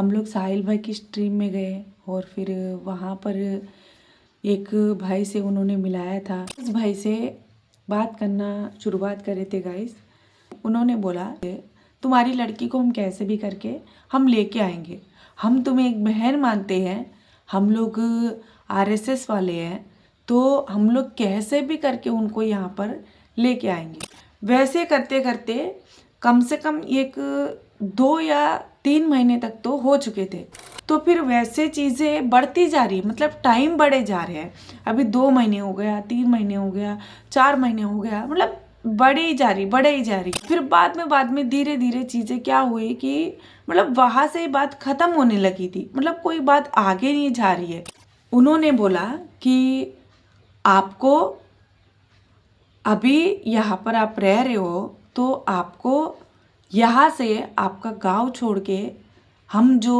हम लोग साहिल भाई की स्ट्रीम में गए और फिर वहाँ पर एक भाई से उन्होंने मिलाया था। उस भाई से बात करना शुरुआत करे थे गाइस। उन्होंने बोला तुम्हारी लड़की को हम कैसे भी करके हम लेके आएंगे, हम तुम्हें एक बहन मानते हैं, हम लोग आरएसएस वाले हैं, तो हम लोग कैसे भी करके उनको यहाँ पर लेके आएंगे। वैसे करते करते कम से कम एक 2 या 3 महीने तक तो हो चुके थे। तो फिर वैसे चीज़ें बढ़ती जा रही, मतलब टाइम बढ़े जा रहे हैं। अभी 2 महीने हो गया, 3 महीने हो गया, 4 महीने हो गया, मतलब बढ़े ही जा रही। फिर बाद में धीरे धीरे चीज़ें क्या हुई कि मतलब वहाँ से ही बात ख़त्म होने लगी थी, मतलब कोई बात आगे नहीं जा रही है। उन्होंने बोला कि आपको अभी यहाँ पर आप रह रहे हो तो आपको यहाँ से आपका गांव छोड़ के हम जो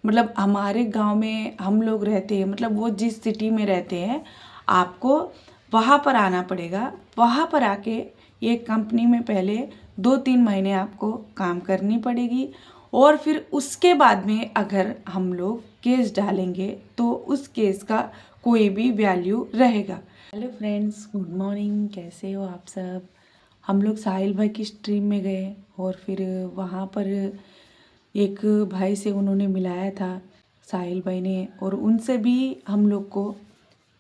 मतलब हमारे गांव में हम लोग रहते हैं, मतलब वो जिस सिटी में रहते हैं, आपको वहाँ पर आना पड़ेगा। वहाँ पर आके ये कंपनी में पहले 2-3 महीने आपको काम करनी पड़ेगी और फिर उसके बाद में अगर हम लोग केस डालेंगे तो उस केस का कोई भी वैल्यू रहेगा। हेलो फ्रेंड्स, गुड मॉर्निंग, कैसे हो आप सब। हम लोग साहिल भाई की स्ट्रीम में गए और फिर वहाँ पर एक भाई से उन्होंने मिलाया था साहिल भाई ने, और उनसे भी हम लोग को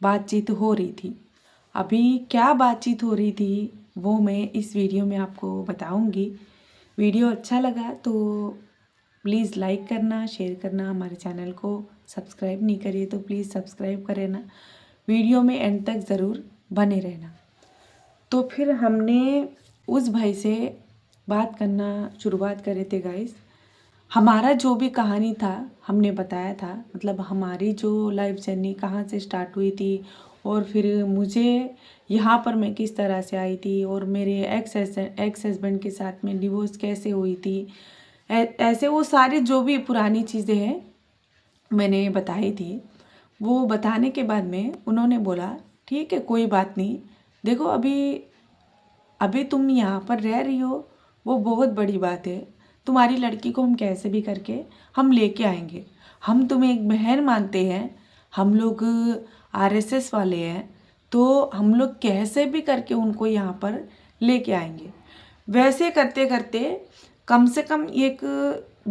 बातचीत हो रही थी। अभी क्या बातचीत हो रही थी वो मैं इस वीडियो में आपको बताऊंगी। वीडियो अच्छा लगा तो प्लीज़ लाइक करना, शेयर करना, हमारे चैनल को सब्सक्राइब नहीं करिए तो प्लीज़ सब्सक्राइब करें ना। वीडियो में एंड तक ज़रूर बने रहना। तो फिर हमने उस भाई से बात करना शुरुआत करे थे गाइस। हमारा जो भी कहानी था हमने बताया था, मतलब हमारी जो लाइफ जर्नी कहाँ से स्टार्ट हुई थी और फिर मुझे यहाँ पर मैं किस तरह से आई थी और मेरे एक्स हस्बैंड के साथ में डिवोर्स कैसे हुई थी, ऐसे वो सारी जो भी पुरानी चीज़ें हैं मैंने बताई थी। वो बताने के बाद में उन्होंने बोला ठीक है कोई बात नहीं, देखो अभी तुम यहाँ पर रह रही हो वो बहुत बड़ी बात है। तुम्हारी लड़की को हम कैसे भी करके हम लेके आएंगे, हम तुम्हें एक बहन मानते हैं, हम लोग आरएसएस वाले हैं, तो हम लोग कैसे भी करके उनको यहाँ पर लेके आएंगे। वैसे करते करते कम से कम एक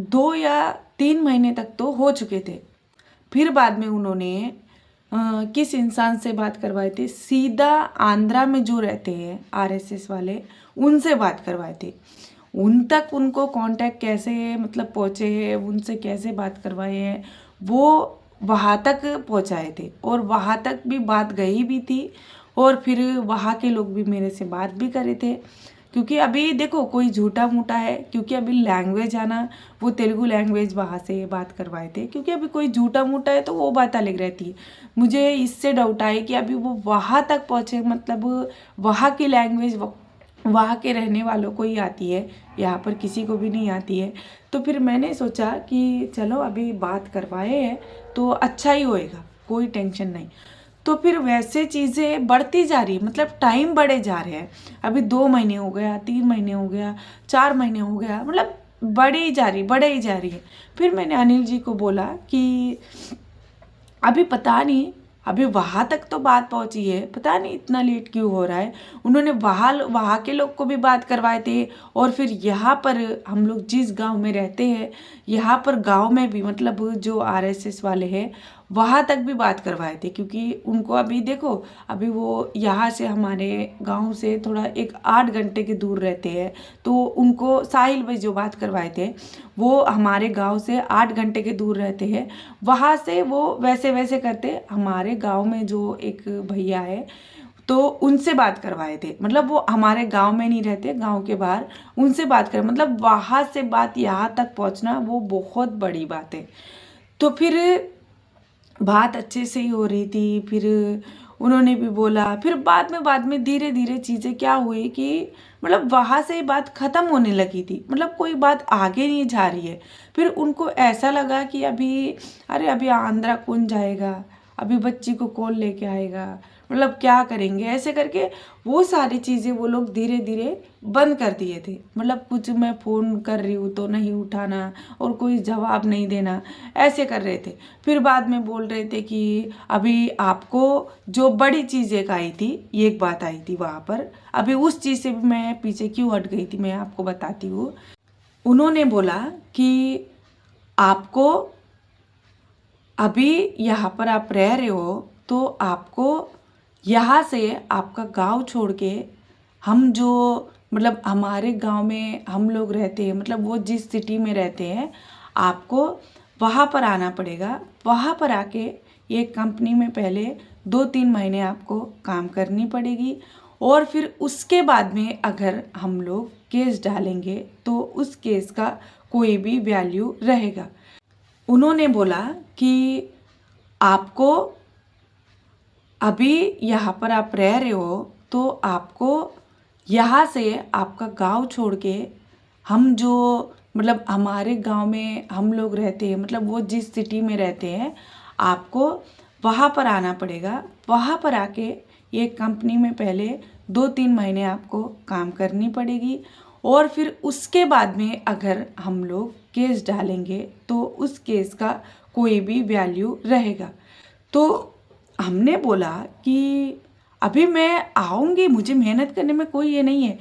2 या 3 महीने तक तो हो चुके थे। फिर बाद में उन्होंने किस इंसान से बात करवाए थे, सीधा आंध्रा में जो रहते हैं आरएसएस वाले, उनसे बात करवाए थे। उन तक उनको कांटेक्ट कैसे मतलब पहुँचे हैं, उनसे कैसे बात करवाए हैं, वो वहाँ तक पहुँचाए थे और वहाँ तक भी बात गई भी थी और फिर वहाँ के लोग भी मेरे से बात भी करे थे। क्योंकि अभी देखो कोई झूठा मूठा है, क्योंकि अभी लैंग्वेज आना, वो तेलुगु लैंग्वेज वहाँ से बात करवाए थे, क्योंकि अभी कोई झूठा मूठा है तो वो बात अलग रहती है। मुझे इससे डाउट आए कि अभी वो वहाँ तक पहुँचे, मतलब वहाँ की लैंग्वेज वहाँ के रहने वालों को ही आती है, यहाँ पर किसी को भी नहीं आती है। तो फिर मैंने सोचा कि चलो अभी बात करवाए हैं तो अच्छा ही होएगा, कोई टेंशन नहीं। तो फिर वैसे चीज़ें बढ़ती जा रही, मतलब टाइम बढ़े जा रहे हैं। अभी 2 महीने हो गया, 3 महीने हो गया, 4 महीने हो गया, मतलब बढ़े ही जा रही है। फिर मैंने अनिल जी को बोला कि अभी पता नहीं, अभी वहाँ तक तो बात पहुँची है, पता नहीं इतना लेट क्यों हो रहा है। उन्होंने वहाँ के लोग को भी बात करवाए थे और फिर यहाँ पर हम लोग जिस गांव में रहते हैं, यहाँ पर गांव में भी मतलब जो आरएसएस वाले हैं वहाँ तक भी बात करवाए थे। क्योंकि उनको अभी देखो, अभी वो यहाँ से हमारे गांव से थोड़ा एक 8 घंटे के दूर रहते हैं, तो उनको साहिल भाई जो बात करवाए थे वो हमारे गांव से 8 घंटे के दूर रहते हैं। वहाँ से वो वैसे वैसे करते हमारे गांव में जो एक भैया है तो उनसे बात करवाए थे, मतलब वो हमारे गांव में नहीं रहते, गांव के बाहर, उनसे बात कर, मतलब वहाँ से बात यहाँ तक पहुँचना वो बहुत बड़ी बात है। तो फिर बात अच्छे से ही हो रही थी। फिर उन्होंने भी बोला, फिर बाद में धीरे धीरे चीज़ें क्या हुई कि मतलब वहाँ से ही बात ख़त्म होने लगी थी, मतलब कोई बात आगे नहीं जा रही है। फिर उनको ऐसा लगा कि अभी अरे अभी आंध्रा कौन जाएगा, अभी बच्ची को कौन लेके आएगा, मतलब क्या करेंगे, ऐसे करके वो सारी चीज़ें वो लोग धीरे धीरे बंद कर दिए थे। मतलब कुछ मैं फ़ोन कर रही हूँ तो नहीं उठाना और कोई जवाब नहीं देना, ऐसे कर रहे थे। फिर बाद में बोल रहे थे कि अभी आपको जो बड़ी चीज़ एक आई थी, एक बात आई थी वहाँ पर, अभी उस चीज़ से भी मैं पीछे क्यों हट गई थी मैं आपको बताती हूँ। उन्होंने बोला कि आपको अभी यहाँ पर आप रह रहे हो तो आपको यहाँ से आपका गांव छोड़ के, हम जो मतलब हमारे गांव में हम लोग रहते हैं, मतलब वो जिस सिटी में रहते हैं, आपको वहाँ पर आना पड़ेगा। वहाँ पर आके एक कंपनी में पहले 2-3 महीने आपको काम करनी पड़ेगी और फिर उसके बाद में अगर हम लोग केस डालेंगे तो उस केस का कोई भी वैल्यू रहेगा। उन्होंने बोला कि आपको अभी यहाँ पर आप रह रहे हो तो आपको यहाँ से आपका गांव छोड़ के, हम जो मतलब हमारे गांव में हम लोग रहते हैं, मतलब वो जिस सिटी में रहते हैं, आपको वहाँ पर आना पड़ेगा। वहाँ पर आके एक कंपनी में पहले 2-3 महीने आपको काम करनी पड़ेगी और फिर उसके बाद में अगर हम लोग केस डालेंगे तो उस केस का कोई भी वैल्यू रहेगा। तो हमने बोला कि अभी मैं आऊँगी, मुझे मेहनत करने में कोई ये नहीं है,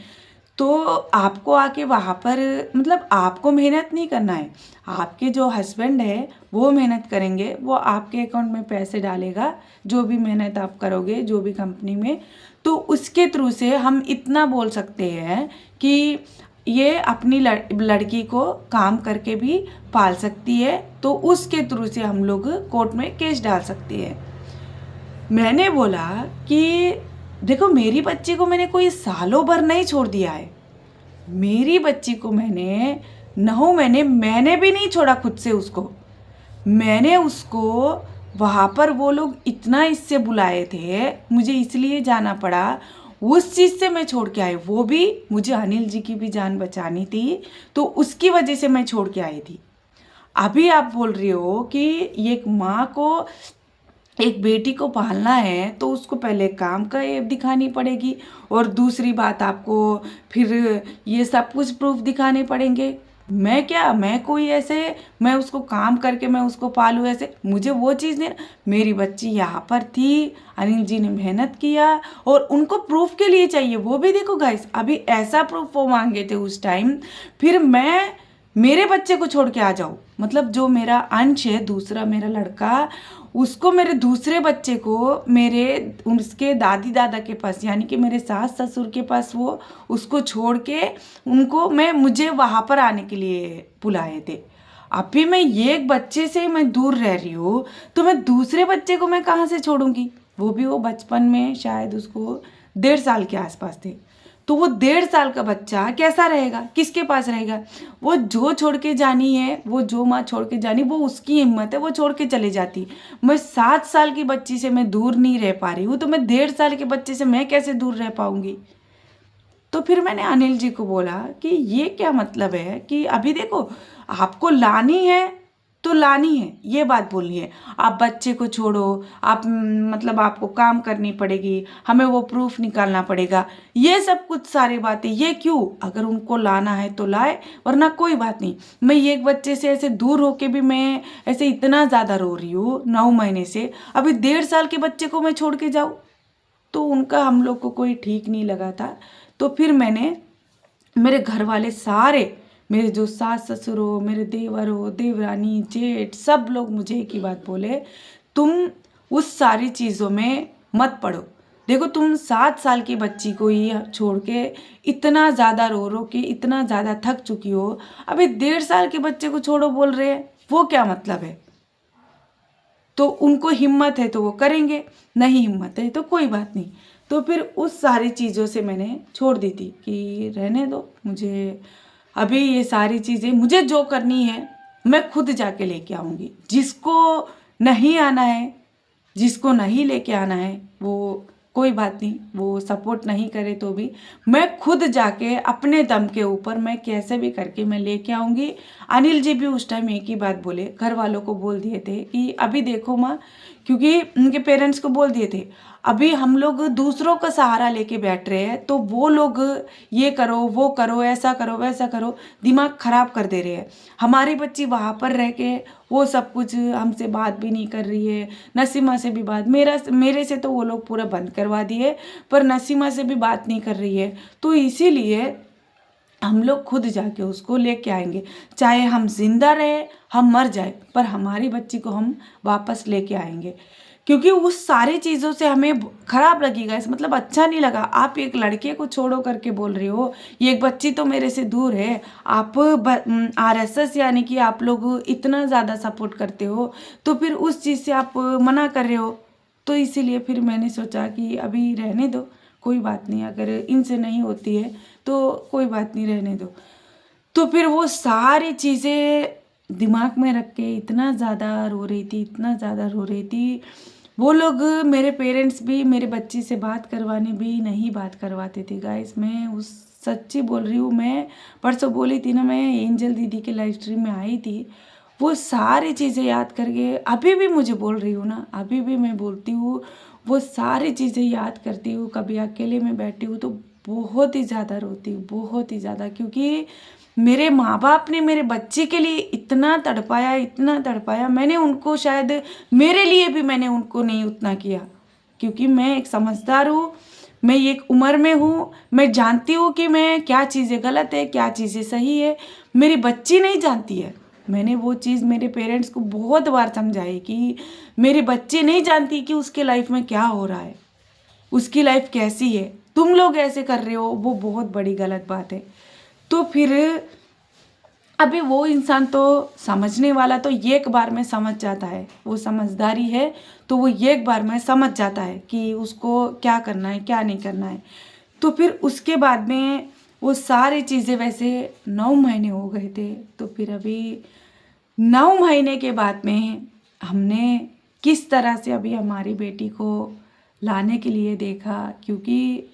तो आपको आके वहाँ पर मतलब आपको मेहनत नहीं करना है, आपके जो हस्बैंड है वो मेहनत करेंगे, वो आपके अकाउंट में पैसे डालेगा, जो भी मेहनत आप करोगे जो भी कंपनी में, तो उसके थ्रू से हम इतना बोल सकते हैं कि ये अपनी लड़की को काम करके भी पाल सकती है, तो उसके थ्रू से हम लोग कोर्ट में केस डाल सकते हैं। मैंने बोला कि देखो, मेरी बच्ची को मैंने कोई सालों भर नहीं छोड़ दिया है, मेरी बच्ची को मैंने 9 महीने मैंने भी नहीं छोड़ा खुद से उसको। मैंने उसको वहाँ पर वो लोग इतना इससे बुलाए थे, मुझे इसलिए जाना पड़ा, उस चीज़ से मैं छोड़ के आई। वो भी मुझे अनिल जी की भी जान बचानी थी, तो उसकी वजह से मैं छोड़ के आई थी। अभी आप बोल रही हो कि एक माँ को एक बेटी को पालना है तो उसको पहले काम का ये दिखानी पड़ेगी और दूसरी बात आपको फिर ये सब कुछ प्रूफ दिखाने पड़ेंगे। मैं कोई ऐसे मैं उसको काम करके मैं उसको पालूँ, ऐसे मुझे वो चीज़ नहीं। मेरी बच्ची यहाँ पर थी, अनिल जी ने मेहनत किया और उनको प्रूफ के लिए चाहिए, वो भी देखो गाइस, अभी ऐसा प्रूफ वो मांगे थे उस टाइम, फिर मैं मेरे बच्चे को छोड़ के आ जाऊँ, मतलब जो मेरा अंश है, दूसरा मेरा लड़का, उसको मेरे दूसरे बच्चे को मेरे उसके दादी दादा के पास, यानी कि मेरे सास ससुर के पास, वो उसको छोड़ के उनको मुझे वहाँ पर आने के लिए बुलाए थे। अभी मैं एक बच्चे से मैं दूर रह रही हूँ तो मैं दूसरे बच्चे को मैं कहाँ से छोड़ूंगी। वो भी वो बचपन में शायद उसको 1.5 साल के आसपास थे, तो वो 1.5 साल का बच्चा कैसा रहेगा, किसके पास रहेगा। वो जो छोड़ के जानी है, वो जो माँ छोड़ के जानी, वो उसकी हिम्मत है, वो छोड़ के चले जाती। मैं 7 साल की बच्ची से मैं दूर नहीं रह पा रही हूँ, तो मैं 1.5 साल के बच्चे से मैं कैसे दूर रह पाऊंगी। तो फिर मैंने अनिल जी को बोला कि ये क्या मतलब है कि अभी देखो, आपको लानी है तो लानी है, ये बात बोलनी है। आप बच्चे को छोड़ो, आप मतलब आपको काम करनी पड़ेगी, हमें वो प्रूफ निकालना पड़ेगा, ये सब कुछ सारी बातें, ये क्यों। अगर उनको लाना है तो लाए, वरना कोई बात नहीं। मैं एक बच्चे से ऐसे दूर होके भी मैं ऐसे इतना ज़्यादा रो रही हूँ 9 महीने से, अभी 1.5 साल के बच्चे को मैं छोड़ के जाऊँ, तो उनका हम लोग को कोई ठीक नहीं लगा था। तो फिर मैंने, मेरे घर वाले सारे, मेरे जो सास ससुर हो, मेरे देवर हो, देवरानी, जेठ, सब लोग मुझे एक ही बात बोले, तुम उस सारी चीज़ों में मत पड़ो। देखो, तुम 7 साल की बच्ची को ही छोड़ के इतना ज़्यादा रो रो के इतना ज़्यादा थक चुकी हो, अभी 1.5 साल के बच्चे को छोड़ो बोल रहे हैं, वो क्या मतलब है। तो उनको हिम्मत है तो वो करेंगे, नहीं हिम्मत है तो कोई बात नहीं। तो फिर उस सारी चीज़ों से मैंने छोड़ दी थी कि रहने दो, मुझे अभी ये सारी चीज़ें, मुझे जो करनी है मैं खुद जाके लेके आऊँगी। जिसको नहीं आना है, जिसको नहीं लेके आना है, वो कोई बात नहीं, वो सपोर्ट नहीं करे तो भी मैं खुद जाके अपने दम के ऊपर मैं कैसे भी करके मैं लेके आऊँगी। अनिल जी भी उस टाइम एक ही बात बोले, घर वालों को बोल दिए थे कि अभी देखो माँ, क्योंकि उनके पेरेंट्स को बोल दिए थे अभी हम लोग दूसरों का सहारा लेके बैठ रहे हैं, तो वो लोग ये करो वो करो ऐसा करो वैसा करो, दिमाग खराब कर दे रहे हैं। हमारी बच्ची वहाँ पर रह के वो सब कुछ हमसे बात भी नहीं कर रही है, नसीमा से भी बात, मेरे से तो वो लोग पूरा बंद करवा दिए, पर नसीमा से भी बात नहीं कर रही है। तो इसीलिए हम लोग खुद जाके उसको लेके आएंगे, चाहे हम जिंदा रहे हम मर जाए, पर हमारी बच्ची को हम वापस लेके आएंगे। क्योंकि उस सारी चीज़ों से हमें खराब लगेगा, इस मतलब अच्छा नहीं लगा। आप एक लड़के को छोड़ो करके बोल रहे हो, ये एक बच्ची तो मेरे से दूर है, आप RSS यानी कि आप लोग इतना ज़्यादा सपोर्ट करते हो, तो फिर उस चीज़ से आप मना कर रहे हो। तो इसीलिए फिर मैंने सोचा कि अभी रहने दो, कोई बात नहीं, अगर इनसे नहीं होती है तो कोई बात नहीं, रहने दो। तो फिर वो सारी चीज़ें दिमाग में रख के इतना ज़्यादा रो रही थी, इतना ज़्यादा रो रही थी। वो लोग, मेरे पेरेंट्स भी मेरे बच्ची से बात करवाने भी नहीं बात करवाते थे गाइस। मैं उस सच्ची बोल रही हूँ, मैं परसों बोली थी ना, मैं एंजल दीदी के लाइव स्ट्रीम में आई थी, वो सारी चीज़ें याद करके अभी भी मुझे बोल रही हूँ ना, अभी भी मैं बोलती हूँ, वो सारी चीज़ें याद करती हूँ। कभी अकेले में बैठी हूँ तो बहुत ही ज़्यादा रोती हूँ, बहुत ही ज़्यादा, क्योंकि मेरे माँ बाप ने मेरे बच्चे के लिए इतना तड़पाया, इतना तड़पाया। मैंने उनको शायद, मेरे लिए भी मैंने उनको नहीं उतना किया, क्योंकि मैं एक समझदार हूँ, मैं एक उम्र में हूँ, मैं जानती हूँ कि मैं क्या चीज़ें गलत है क्या चीज़ें सही है। मेरी बच्ची नहीं जानती है। मैंने वो चीज़ मेरे पेरेंट्स को बहुत बार समझाई कि मेरी बच्ची नहीं जानती कि उसके लाइफ में क्या हो रहा है, उसकी लाइफ कैसी है, तुम लोग ऐसे कर रहे हो, वो बहुत बड़ी गलत बात है। तो फिर अभी वो इंसान तो समझने वाला तो एक बार में समझ जाता है, वो समझदारी है तो वो एक बार में समझ जाता है कि उसको क्या करना है क्या नहीं करना है। तो फिर उसके बाद में वो सारी चीज़ें, वैसे 9 महीने हो गए थे, तो फिर अभी 9 महीने के बाद में हमने किस तरह से अभी हमारी बेटी को लाने के लिए देखा, क्योंकि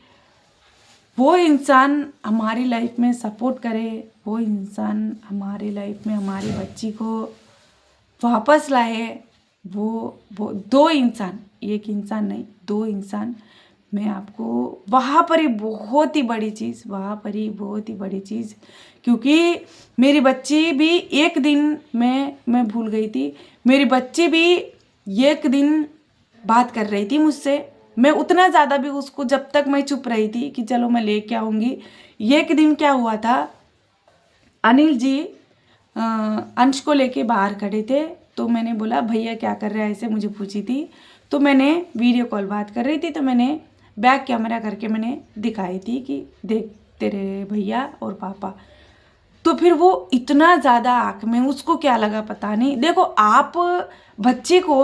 वो इंसान हमारी लाइफ में सपोर्ट करे, वो इंसान हमारी लाइफ में हमारी बच्ची को वापस लाए। वो 2 इंसान, एक इंसान नहीं 2 इंसान, मैं आपको वहाँ पर ही बहुत ही बड़ी चीज़, वहाँ पर ही बहुत ही बड़ी चीज़, क्योंकि मेरी बच्ची भी एक दिन मैं भूल गई थी। मेरी बच्ची भी एक दिन बात कर रही थी मुझसे, मैं उतना ज़्यादा भी उसको, जब तक मैं चुप रही थी कि चलो मैं लेके आऊँगी। एक दिन क्या हुआ था, अनिल जी अंश को लेके बाहर खड़े थे, तो मैंने बोला भैया क्या कर रहा है, ऐसे मुझे पूछी थी। तो मैंने वीडियो कॉल बात कर रही थी, तो मैंने बैक कैमरा करके मैंने दिखाई थी कि देख तेरे भैया और पापा। तो फिर वो इतना ज़्यादा आँख में, उसको क्या लगा पता नहीं। देखो, आप बच्चे को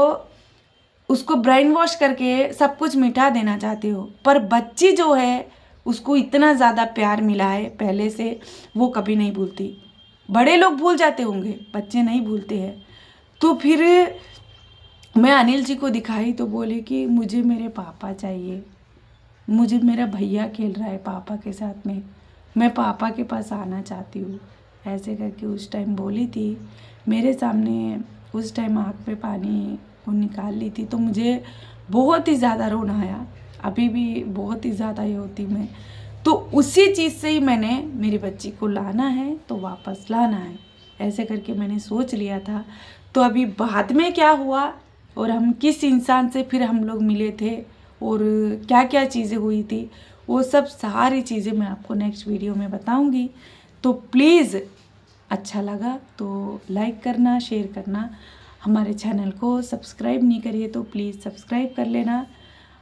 उसको ब्रेन वॉश करके सब कुछ मिटा देना चाहते हो, पर बच्ची जो है उसको इतना ज़्यादा प्यार मिला है पहले से, वो कभी नहीं भूलती। बड़े लोग भूल जाते होंगे, बच्चे नहीं भूलते हैं। तो फिर मैं अनिल जी को दिखाई तो बोले कि मुझे मेरे पापा चाहिए, मुझे मेरा भैया खेल रहा है पापा के साथ में, मैं पापा के पास आना चाहती हूँ, ऐसे करके उस टाइम बोली थी मेरे सामने। उस टाइम आँख में पानी वो निकाल ली थी, तो मुझे बहुत ही ज़्यादा रोना आया, अभी भी बहुत ही ज़्यादा ये होती मैं। तो उसी चीज़ से ही मैंने, मेरी बच्ची को लाना है तो वापस लाना है, ऐसे करके मैंने सोच लिया था। तो अभी बाद में क्या हुआ और हम किस इंसान से फिर हम लोग मिले थे और क्या क्या चीज़ें हुई थी, वो सब सारी चीज़ें मैं आपको नेक्स्ट वीडियो में बताऊंगी। तो प्लीज़ अच्छा लगा तो लाइक करना, शेयर करना, हमारे चैनल को सब्सक्राइब नहीं करिए तो प्लीज़ सब्सक्राइब कर लेना।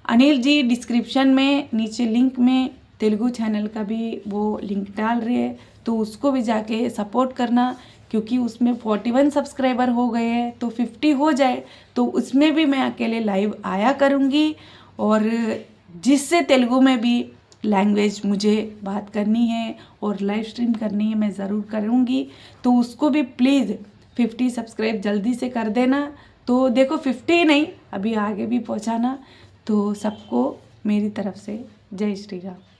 अनिल जी डिस्क्रिप्शन में नीचे लिंक में तेलुगु चैनल का भी वो लिंक डाल रहे हैं, तो उसको भी जाके सपोर्ट करना, क्योंकि उसमें 41 सब्सक्राइबर हो गए हैं, तो 50 हो जाए तो उसमें भी मैं अकेले लाइव आया करूँगी, और जिससे तेलुगु में भी लैंग्वेज मुझे बात करनी है और लाइव स्ट्रीम करनी है, मैं ज़रूर करूँगी। तो उसको भी प्लीज़ 50 सब्सक्राइब जल्दी से कर देना। तो देखो 50 नहीं, अभी आगे भी पहुँचाना। तो सबको मेरी तरफ से जय श्री राम।